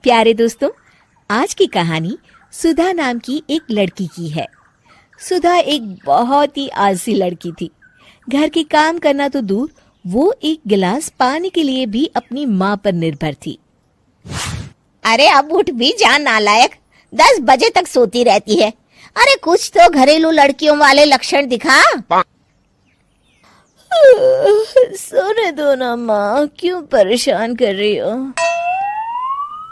प्यारे दोस्तों, आज की कहानी सुधा नाम की एक लड़की की है। सुधा एक बहुत ही आलसी लड़की थी। घर के काम करना तो दूर, वो एक गिलास पानी के लिए भी अपनी माँ पर निर्भर थी। अरे अब उठ भी जा नालायक, 10 बजे तक सोती रहती है। अरे कुछ तो घरेलू लड़कियों वाले लक्षण दिखा। सोने दो ना माँ, क्यों परेशान कर रही हो?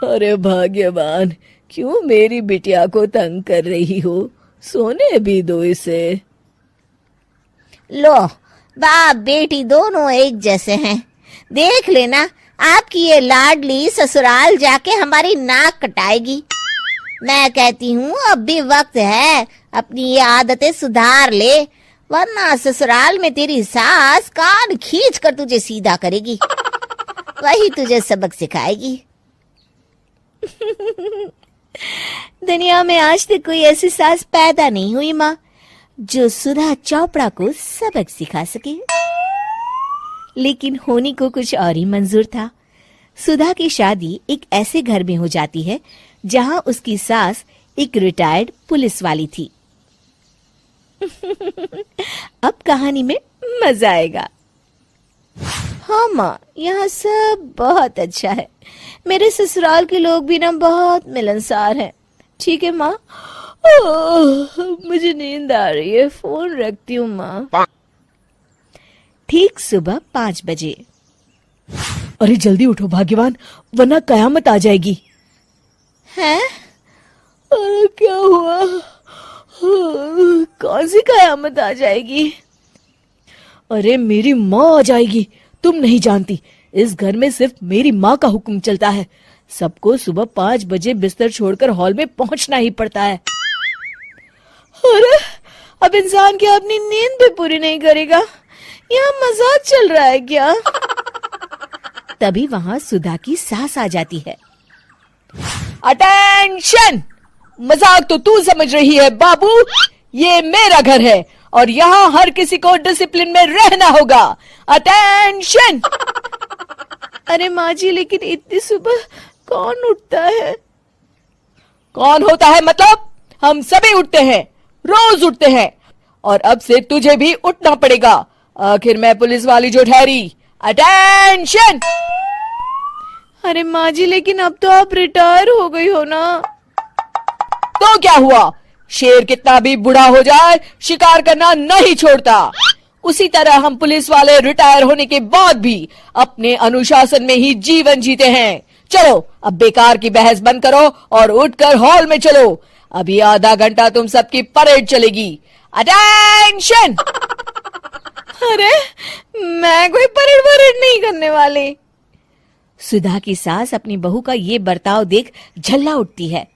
अरे भाग्यवान, क्यों मेरी बिटिया को तंग कर रही हो? सोने भी दो इसे। लो, बाप बेटी दोनों एक जैसे हैं। देख लेना, आपकी ये लाडली ससुराल जाके हमारी नाक कटाएगी। मैं कहती हूँ अब भी वक्त है, अपनी ये आदतें सुधार ले, वरना ससुराल में तेरी सास कान खींच कर तुझे सीधा करेगी। वही तुझे सबक सिखाएगी। दुनिया में आज तक कोई ऐसी सास पैदा नहीं हुई माँ, जो सुधा चोपड़ा को सबक सिखा सके। लेकिन होनी को कुछ और ही मंजूर था। सुधा की शादी एक ऐसे घर में हो जाती है जहां उसकी सास एक रिटायर्ड पुलिस वाली थी। अब कहानी में मजा आएगा। हाँ माँ, यहाँ सब बहुत अच्छा है। मेरे ससुराल के लोग भी ना बहुत मिलनसार हैं। ठीक है माँ, मुझे नींद आ रही है, फोन रखती हूँ माँ। ठीक सुबह 5 बजे। अरे जल्दी उठो भाग्यवान, वरना कयामत आ जाएगी। हैं? अरे क्या हुआ? कौन सी कयामत आ जाएगी? अरे मेरी माँ आ जाएगी। तुम नहीं जानती, इस घर में सिर्फ मेरी माँ का हुक्म चलता है। सबको सुबह 5 बजे बिस्तर छोड़कर हॉल में पहुंचना ही पड़ता है। अरे अब इंसान क्या अपनी नींद भी पूरी नहीं करेगा? यहाँ मजाक चल रहा है क्या? तभी वहां सुधा की सास आ जाती है। अटेंशन! मजाक तो तू समझ रही है बाबू, ये मेरा घर है और यहाँ हर किसी को डिसिप्लिन में रहना होगा। अटेंशन! अरे माँ जी, लेकिन इतनी सुबह कौन उठता है? कौन होता है मतलब? हम सभी उठते हैं, रोज उठते हैं, और अब से तुझे भी उठना पड़ेगा। आखिर मैं पुलिस वाली जो ठहरी। अटेंशन! अरे माँ जी, लेकिन अब तो आप रिटायर हो गई हो ना। तो क्या हुआ? शेर कितना भी बूढ़ा हो जाए, शिकार करना नहीं छोड़ता। उसी तरह हम पुलिस वाले रिटायर होने के बाद भी अपने अनुशासन में ही जीवन जीते हैं। चलो अब बेकार की बहस बंद करो और उठकर हॉल में चलो। अभी आधा घंटा तुम सबकी परेड चलेगी। अटेंशन! अरे मैं कोई परेड नहीं करने वाली। सुधा की सास अपनी बहू का ये बर्ताव देख झल्ला उठती है।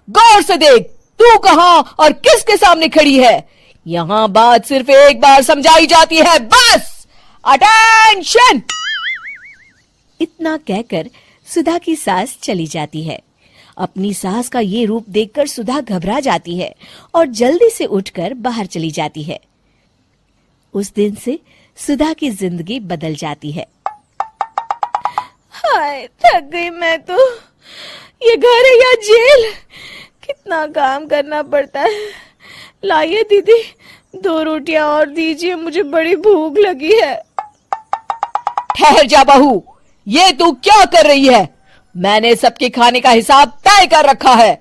गौर से देख, तू कहां और किसके सामने खड़ी है? यहां बात सिर्फ एक बार समझाई जाती है, बस। अटेंशन! इतना कहकर सुधा की सास चली जाती है। अपनी सास का ये रूप देखकर सुधा घबरा जाती है और जल्दी से उठकर बाहर चली जाती है। उस दिन से सुधा की जिंदगी बदल जाती है। हाय, थक गई मैं तो। ये घर है या जेल? कितना काम करना पड़ता है। लाइए दीदी, 2 रोटियां और दीजिए, मुझे बड़ी भूख लगी है। ठहर जा बहू, ये तू क्या कर रही है? मैंने सबके खाने का हिसाब तय कर रखा है।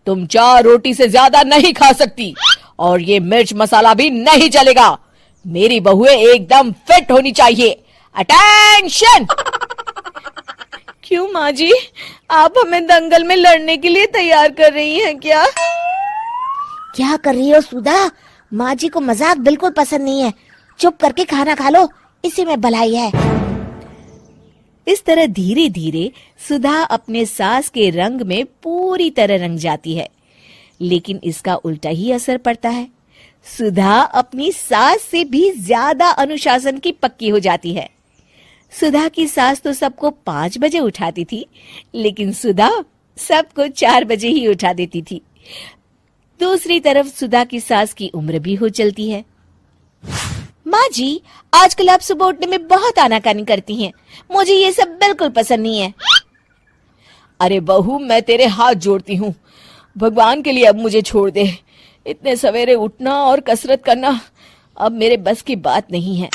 तुम 4 रोटी से ज्यादा नहीं खा सकती और ये मिर्च मसाला भी नहीं चलेगा। मेरी बहुएं एकदम फिट होनी चाहिए। अटेंशन! क्यों माँ जी, आप हमें दंगल में लड़ने के लिए तैयार कर रही हैं क्या? क्या कर रही हो सुधा? माँ जी को मजाक बिल्कुल पसंद नहीं है। चुप करके खाना खा लो, इसी में भलाई है। इस तरह धीरे धीरे सुधा अपने सास के रंग में पूरी तरह रंग जाती है, लेकिन इसका उल्टा ही असर पड़ता है। सुधा अपनी सास से भी ज्यादा अनुशासन की पक्की हो जाती है। सुधा की सास तो सबको 5 बजे उठाती थी, लेकिन सुधा सबको 4 बजे ही उठा देती थी। दूसरी तरफ सुधा की सास की उम्र भी हो चलती है। माँ जी, आजकल आप सुबह उठने में बहुत आनाकानी करती हैं। मुझे ये सब बिल्कुल पसंद नहीं है। अरे बहू, मैं तेरे हाथ जोड़ती हूँ, भगवान के लिए अब मुझे छोड़ दे। इतने सवेरे उठना और कसरत करना अब मेरे बस की बात नहीं है।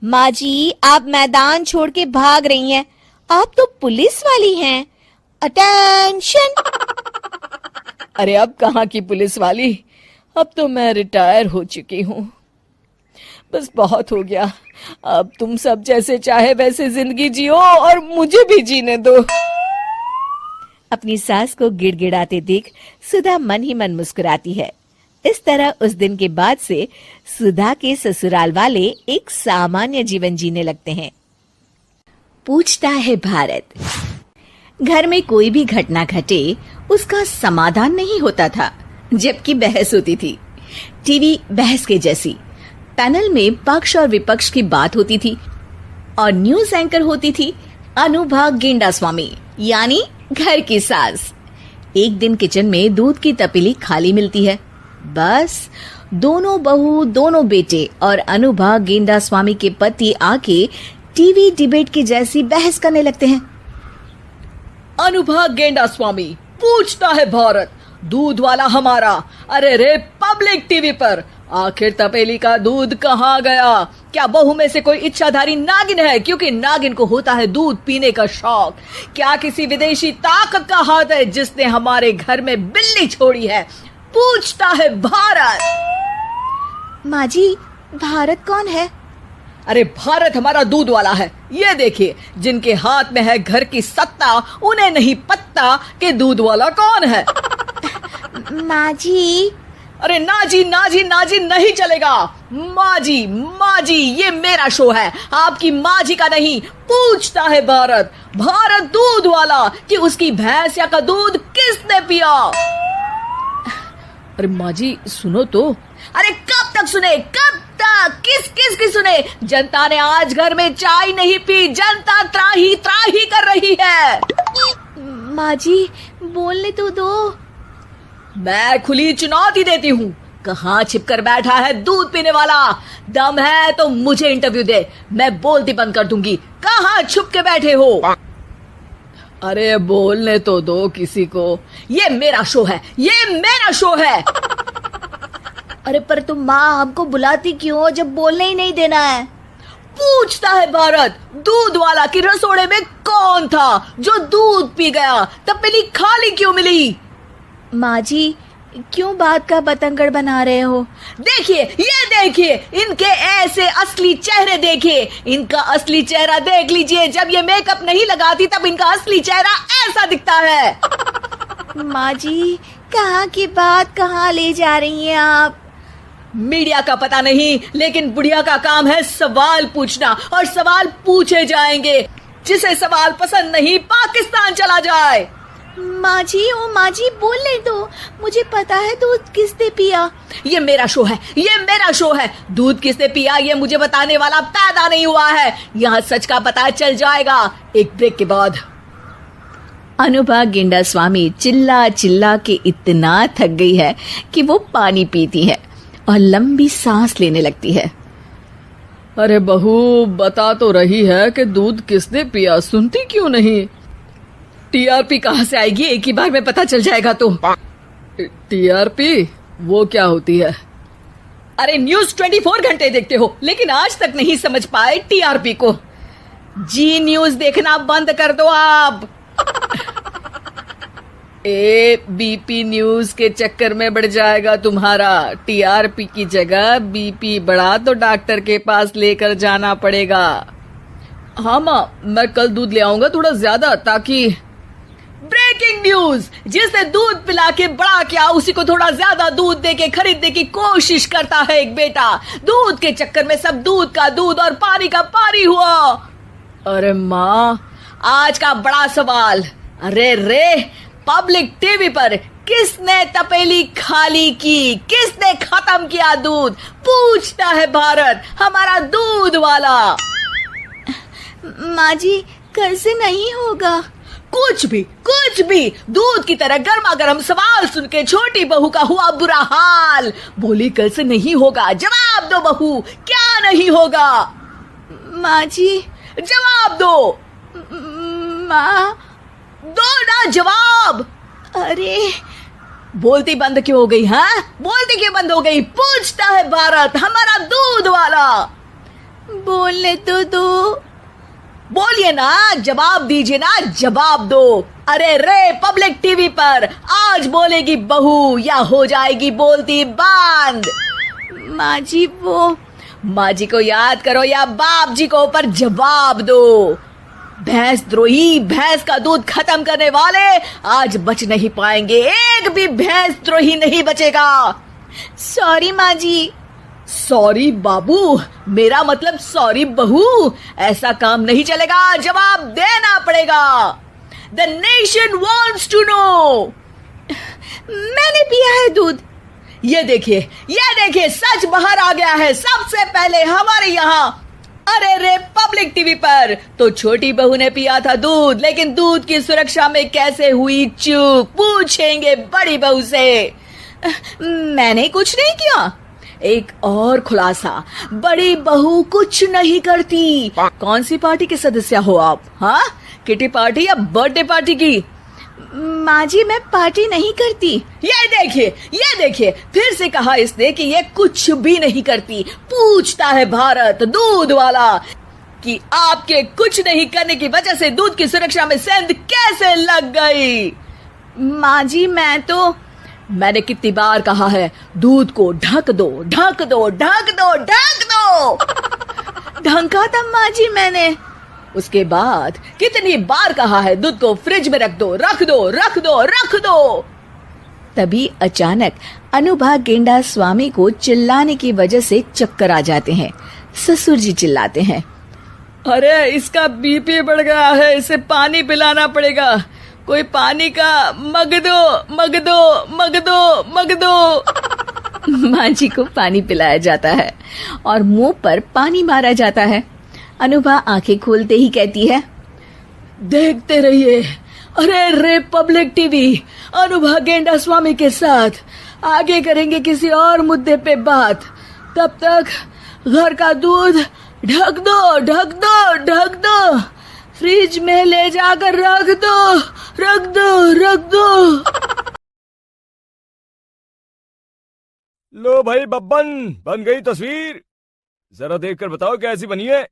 माँ जी, आप मैदान छोड़ के भाग रही हैं। आप तो पुलिस वाली हैं। अटेंशन। अरे अब कहाँ की पुलिस वाली, अब तो मैं रिटायर हो चुकी हूँ। बस बहुत हो गया, अब तुम सब जैसे चाहे वैसे जिंदगी जियो और मुझे भी जीने दो। अपनी सास को गिड़गिड़ाते देख सुधा मन ही मन मुस्कुराती है। इस तरह उस दिन के बाद से सुधा के ससुराल वाले एक सामान्य जीवन जीने लगते हैं। पूछता है भारत। घर में कोई भी घटना घटे उसका समाधान नहीं होता था, जबकि बहस होती थी। टीवी बहस के जैसी, पैनल में पक्ष और विपक्ष की बात होती थी और न्यूज एंकर होती थी अनुभा गेंडास्वामी, यानी घर की सास। एक दिन किचन में दूध की तपेली खाली मिलती है। बस दोनों बहू, दोनों बेटे और अनुभा गेंडास्वामी के पति आके टीवी डिबेट की जैसी बहस करने लगते हैं। अनुभा गेंडास्वामी, पूछता है भारत, दूध वाला हमारा। अरे रे पब्लिक टीवी पर, आखिर तपेली का दूध कहाँ गया? क्या बहू में से कोई इच्छाधारी नागिन है, क्योंकि नागिन को होता है दूध पीने का शौक? क्या किसी विदेशी ताकत का हाथ है जिसने हमारे घर में बिल्ली छोड़ी है? पूछता है भारत। माँ जी, भारत कौन है? अरे भारत हमारा दूध वाला है। ये देखिए, जिनके हाथ में है घर की सत्ता, उन्हें नहीं पता कि दूध वाला कौन है। माँ जी। अरे नाजी नाजी नाजी नहीं चलेगा। माँ जी ये मेरा शो है, आपकी माँ जी का नहीं। पूछता है भारत। भारत दूध वाला कि उसकी भैंस या का दूध किसने पिया? अरे माँ जी सुनो तो। अरे कब तक सुने, कब तक? किस किस की सुने? जनता ने आज घर में चाय नहीं पी, जनता त्राही त्राही कर रही है। माँ जी बोलने तो दो। मैं खुली चुनौती देती हूँ, कहाँ छिपकर बैठा है दूध पीने वाला? दम है तो मुझे इंटरव्यू दे, मैं बोलती बंद कर दूंगी। कहाँ छुप के बैठे हो? अरे बोलने तो दो किसी को, ये मेरा शो है, ये मेरा शो है। अरे पर तुम माँ हमको बुलाती क्यों जब बोलने ही नहीं देना है? पूछता है भारत। दूध वाला की रसोड़े में कौन था जो दूध पी गया? तपेली खाली क्यों मिली? माँ जी क्यों बात का बतंगड़ बना रहे हो? देखिए, ये देखिए, इनके ऐसे असली चेहरे देखिए, इनका असली चेहरा देख लीजिए। जब ये मेकअप नहीं लगाती तब इनका असली चेहरा ऐसा दिखता है। माँ जी कहाँ की बात कहाँ ले जा रही हैं आप? मीडिया का पता नहीं, लेकिन बुढ़िया का काम है सवाल पूछना, और सवाल पूछे जाएंगे। जिसे सवाल पसंद नहीं, पाकिस्तान चला जाए। माँ जी, ओ माँ जी बोलने दो, मुझे पता है दूध किसने पिया। ये मेरा शो है, ये मेरा शो है। दूध किसने पिया ये मुझे बताने वाला पैदा नहीं हुआ है। यहाँ सच का पता चल जाएगा एक ब्रेक के बाद। अनुभा गेंडास्वामी चिल्ला चिल्ला के इतना थक गई है कि वो पानी पीती है और लंबी सांस लेने लगती है। अरे बहू बता तो रही है कि दूध किसने पिया, सुनती क्यों नहीं? टीआरपी कहाँ से आएगी, एक ही बार में पता चल जाएगा तो। टीआरपी वो क्या होती है? अरे न्यूज 24 घंटे देखते हो, लेकिन आज तक नहीं समझ पाए टीआरपी को। जी न्यूज देखना बंद कर दो आप। बीपी न्यूज के चक्कर में बढ़ जाएगा तुम्हारा। टीआरपी की जगह बीपी बढ़ा तो डॉक्टर के पास लेकर जाना पड़ेगा। हाँ माँ, मैं कल दूध ले आऊंगा थोड़ा ज्यादा, ताकि ब्रेकिंग न्यूज, जिसने दूध पिला के बड़ा किया उसी को थोड़ा ज्यादा दूध दे के खरीदने की कोशिश करता है एक बेटा। दूध के चक्कर में सब दूध का दूध और पानी का पानी हुआ। अरे माँ, आज का बड़ा सवाल, अरे रे पब्लिक टीवी पर किसने तपेली खाली की, किसने खत्म किया दूध? पूछता है भारत, हमारा दूध वाला। माँ जी कल से नहीं होगा। कुछ भी दूध की तरह गर्मा गर्म सवाल सुन के छोटी बहू का हुआ बुरा हाल। बोली कल से नहीं होगा। जवाब दो बहू, क्या नहीं होगा? माँ जी जवाब दो। माँ, दो ना जवाब। अरे बोलती बंद क्यों हो गई? हाँ, बोलती क्यों बंद हो गई? पूछता है भारत, हमारा दूध वाला। बोलने तो दो। बोलिए ना, जवाब दीजिए ना, जवाब दो। अरे रे पब्लिक टीवी पर आज बोलेगी बहू या हो जाएगी बोलती बंद। माँ जी को याद करो या बाप जी को, ऊपर जवाब दो। भैंस द्रोही, भैंस का दूध खत्म करने वाले आज बच नहीं पाएंगे। एक भी भैंस द्रोही नहीं बचेगा। सॉरी माँ जी। सॉरी बाबू, मेरा मतलब सॉरी बहू। ऐसा काम नहीं चलेगा, जवाब देना पड़ेगा। The nation wants to know. मैंने पिया है दूध। ये देखिए सच बाहर आ गया है सबसे पहले हमारे यहाँ। अरे रे पब्लिक टीवी पर तो छोटी बहू ने पिया था दूध, लेकिन दूध की सुरक्षा में कैसे हुई चूक, पूछेंगे बड़ी बहू से। मैंने कुछ नहीं किया। एक और खुलासा, बड़ी बहू कुछ नहीं करती। कौन सी पार्टी के सदस्य हो आप? हाँ, किटी पार्टी या बर्थडे पार्टी की? माँ जी मैं पार्टी नहीं करती। ये देखिए फिर से कहा इसने कि ये कुछ भी नहीं करती। पूछता है भारत दूध वाला कि आपके कुछ नहीं करने की वजह से दूध की सुरक्षा में सेंध कैसे लग गई? माँ जी मैंने कितनी बार कहा है दूध को ढक दो। ढंका था माँ जी मैंने। उसके बाद कितनी बार कहा है दूध को फ्रिज में रख दो। तभी अचानक अनुभा गेंडा स्वामी को चिल्लाने की वजह से चक्कर आ जाते हैं। ससुर जी चिल्लाते हैं, अरे इसका बीपी बढ़ गया है, इसे पानी पिलाना पड़ेगा। कोई पानी का मग दो। माँ जी को पानी पिलाया जाता है और मुंह पर पानी मारा जाता है। अनुभा आंखें खोलते ही कहती है, देखते रहिए अरे रे पब्लिक टीवी अनुभा गेंडा स्वामी के साथ आगे करेंगे किसी और मुद्दे पे बात। तब तक घर का दूध ढक दो, फ्रिज में ले जाकर रख दो। लो भाई बब्बन, बन गई तस्वीर। जरा देखकर बताओ कैसी बनी है।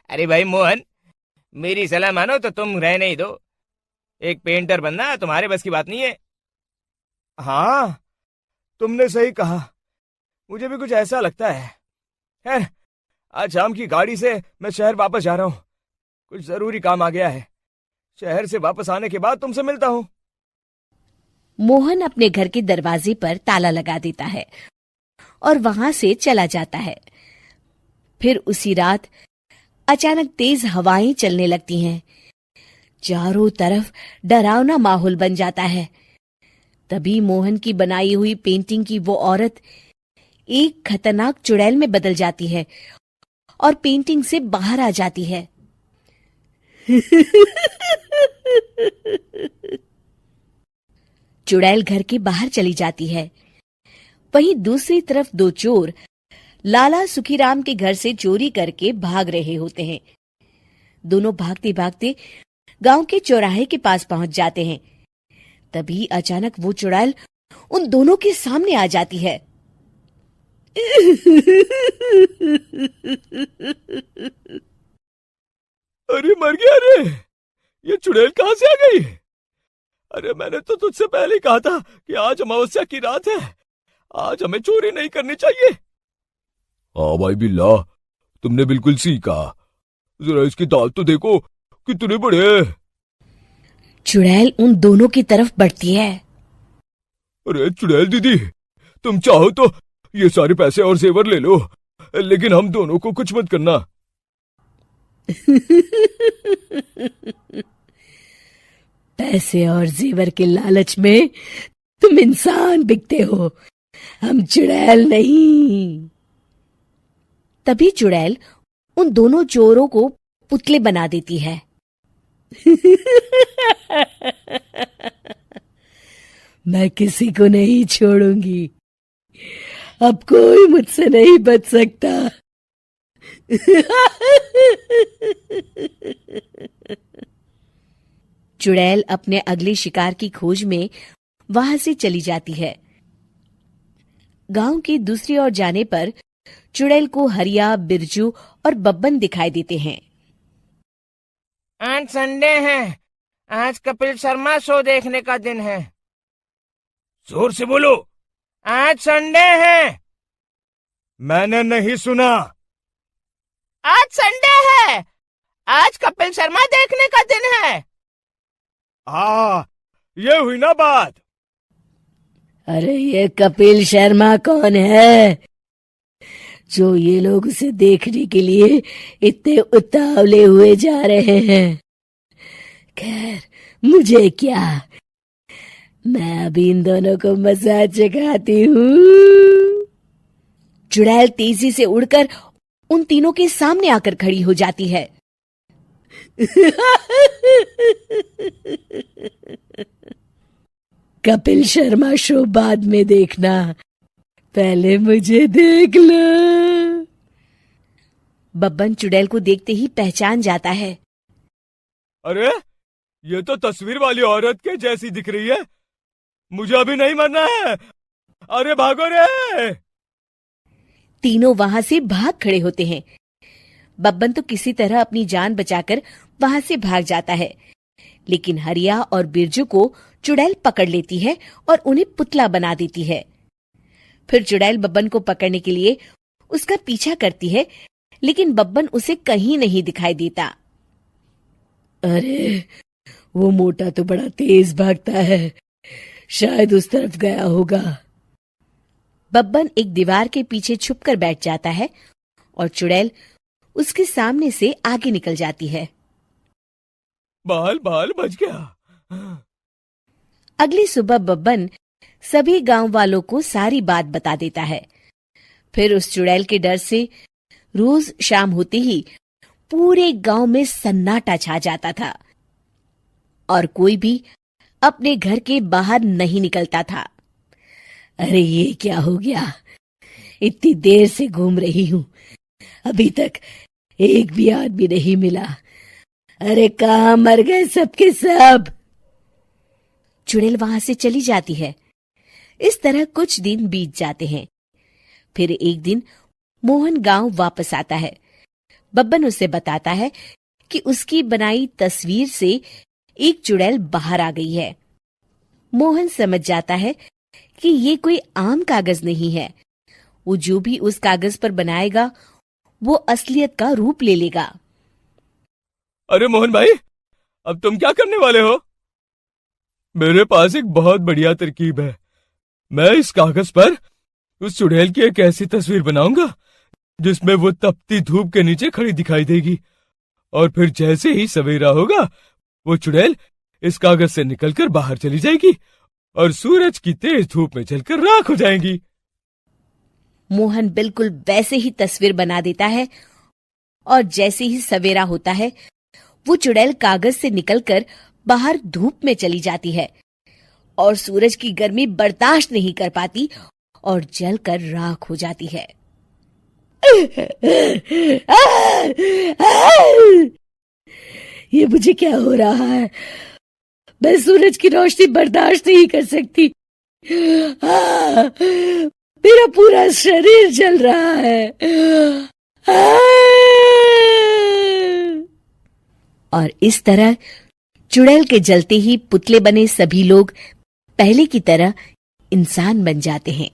अरे भाई मोहन, मेरी सलाह मानो तो तुम रहने ही दो। एक पेंटर बनना तुम्हारे बस की बात नहीं है। हाँ, तुमने सही कहा, मुझे भी कुछ ऐसा लगता है। खैर, आज शाम की गाड़ी से मैं शहर वापस जा रहा हूँ। कुछ जरूरी काम आ गया है। शहर से वापस आने के बाद तुमसे मिलता हूँ। मोहन अपने घर के दरवाजे पर ताला लगा देता है और वहां से चला जाता है। फिर उसी रात अचानक तेज हवाएं चलने लगती हैं। चारों तरफ डरावना माहौल बन जाता है। तभी मोहन की बनाई हुई पेंटिंग की वो औरत एक खतरनाक चुड़ैल में बदल जाती है और पेंटिंग से बाहर आ जाती है। चुड़ैल घर के बाहर चली जाती है। वहीं दूसरी तरफ दो चोर लाला सुखीराम के घर से चोरी करके भाग रहे होते हैं। दोनों भागते भागते गांव के चौराहे के पास पहुंच जाते हैं। तभी अचानक वो चुड़ैल उन दोनों के सामने आ जाती है। अरे मर गया रे, ये चुड़ैल कहाँ से आ गई? अरे मैंने तो तुझसे पहले ही कहा था कि आज अमावस्या की रात है, आज हमें चोरी नहीं करनी चाहिए। हाँ भाई बिल्ला, तुमने बिल्कुल सही कहा। जरा इसके दांत तो देखो कितने बड़े हैं। चुड़ैल उन दोनों की तरफ बढ़ती है। अरे चुड़ैल दीदी, तुम चाहो तो ये सारे पैसे और जेवर ले लो, लेकिन हम दोनों को कुछ मत करना। पैसे और जेवर के लालच में तुम इंसान बिकते हो, हम चुड़ैल नहीं। तभी चुड़ैल उन दोनों चोरों को पुतले बना देती है। मैं किसी को नहीं छोड़ूंगी, अब कोई मुझसे नहीं बच सकता। चुड़ैल अपने अगले शिकार की खोज में वहां से चली जाती है। गांव की दूसरी ओर जाने पर चुड़ैल को हरिया, बिरजू और बब्बन दिखाई देते हैं। आज संडे है, आज कपिल शर्मा शो देखने का दिन है। जोर से बोलो, आज संडे है। मैंने नहीं सुना। आज संडे है, आज कपिल शर्मा देखने का दिन है। ये हुई ना बात। अरे ये कपिल शर्मा कौन है जो ये लोग उसे देखने के लिए इतने उतावले हुए जा रहे हैं? खैर, मुझे क्या, मैं अभी इन दोनों को मजा चखाती हूँ। चुड़ैल तेजी से उड़कर उन तीनों के सामने आकर खड़ी हो जाती है। कपिल शर्मा शो बाद में देखना, पहले मुझे देख लो। बब्बन चुड़ैल को देखते ही पहचान जाता है। अरे ये तो तस्वीर वाली औरत के जैसी दिख रही है। मुझे अभी नहीं मरना है। अरे भागो रे। तीनों वहां से भाग खड़े होते हैं। बब्बन तो किसी तरह अपनी जान बचाकर वहां से भाग जाता है, लेकिन हरिया और बिरजू को चुड़ैल पकड़ लेती है और उन्हें पुतला बना देती है। फिर चुड़ैल बब्बन को पकड़ने के लिए उसका पीछा करती है, लेकिन बब्बन उसे कहीं नहीं दिखाई देता। अरे वो मोटा तो बड़ा तेज भागता है, शायद उस तरफ गया होगा। बब्बन एक दीवार के पीछे छुपकर बैठ जाता है और चुड़ैल उसके सामने से आगे निकल जाती है। बाल बाल बच गया। अगली सुबह बब्बन सभी गांव वालों को सारी बात बता देता है। फिर उस चुड़ैल के डर से रोज शाम होते ही पूरे गांव में सन्नाटा छा जाता था और कोई भी अपने घर के बाहर नहीं निकलता था। अरे ये क्या हो गया, इतनी देर से घूम रही हूं, अभी तक एक भी आदमी नहीं मिला। अरे कहाँ मर गए सबके सब। चुड़ैल वहां से चली जाती है। इस तरह कुछ दिन बीत जाते हैं। फिर एक दिन मोहन गांव वापस आता है। बब्बन उसे बताता है कि उसकी बनाई तस्वीर से एक चुड़ैल बाहर आ गई है। मोहन समझ जाता है कि ये कोई आम कागज नहीं है। वो जो भी उस कागज पर बनाएगा वो असलियत का रूप ले लेगा। अरे मोहन भाई, अब तुम क्या करने वाले हो? मेरे पास एक बहुत बढ़िया तरकीब है। मैं इस कागज पर उस चुड़ैल की एक ऐसी तस्वीर बनाऊंगा जिसमें वो तपती धूप के नीचे खड़ी दिखाई देगी, और फिर जैसे ही सवेरा होगा वो चुड़ैल इस कागज से निकलकर बाहर चली जाएगी और सूरज की तेज धूप में जलकर राख हो जाएंगी। मोहन बिल्कुल वैसे ही तस्वीर बना देता है और जैसे ही सवेरा होता है वो चुड़ैल कागज से निकलकर बाहर धूप में चली जाती है और सूरज की गर्मी बर्दाश्त नहीं कर पाती और जलकर राख हो जाती है। ये मुझे क्या हो रहा है? मैं सूरज की रोशनी बर्दाश्त नहीं कर सकती। मेरा पूरा शरीर जल रहा है। और इस तरह चुड़ैल के जलते ही पुतले बने सभी लोग पहले की तरह इंसान बन जाते हैं।